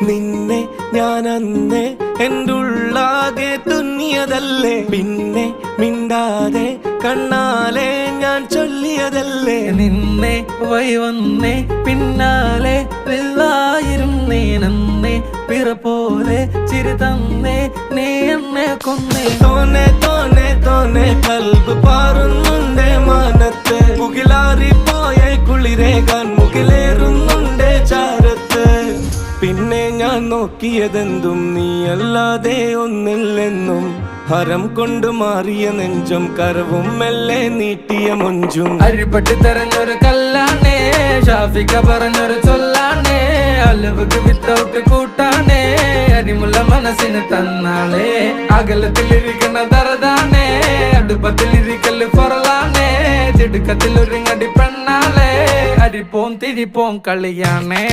നിന്നെ ഞാൻ അന്നേ എൻ്റെ ഉള്ളാകെ തുന്നിയതല്ലേ, പിന്നെ മിണ്ടാതെ കണ്ണാലെ ഞാൻ ചൊല്ലിയതല്ലേ. നിന്നെ വന്നേ പിന്നാലെ വെള്ളായിരുന്നേ നന്നേ പിറ പോലെ ചിരി തന്നേ നീ എന്നെ കൊന്നേ. തോനെ തോനെ തോനെ കൽബ് പാറുന്നുണ്ട് മാനത്ത്, മുകിലാറിപ്പോയ കുളിരേകാൻ മുകിലേറുന്നുണ്ട് ചാരത്ത്. പിന്നെ ഞാൻ നോക്കിയതെന്തും നീയല്ലാതെ ഒന്നില്ലെന്നും, ഹരം കൊണ്ട് മാറിയ നെഞ്ചും കരവും മെല്ലെ നീട്ടിയ മൊഞ്ചും. അരിപ്പട്ടി തെരഞ്ഞൊരു കല്ലാണേ, ഷാഫിക്ക പറഞ്ഞൊരു ചൊല്ലാണേ, അലവുക്ക് വിത്തൗട്ട് കൂട്ടാണേ, അരിമുള്ള മനസ്സിന് തന്നാളേ. അകലത്തിലിരിക്കണ ദറതാണേ, അടുപ്പത്തിലിരിക്കല് പൊറലാണേ, തിടുക്കത്തിലൊരുങ്ങടി പെണ്ണാളേ, അരിപ്പോം തിരിപ്പോം കളിയാണേ.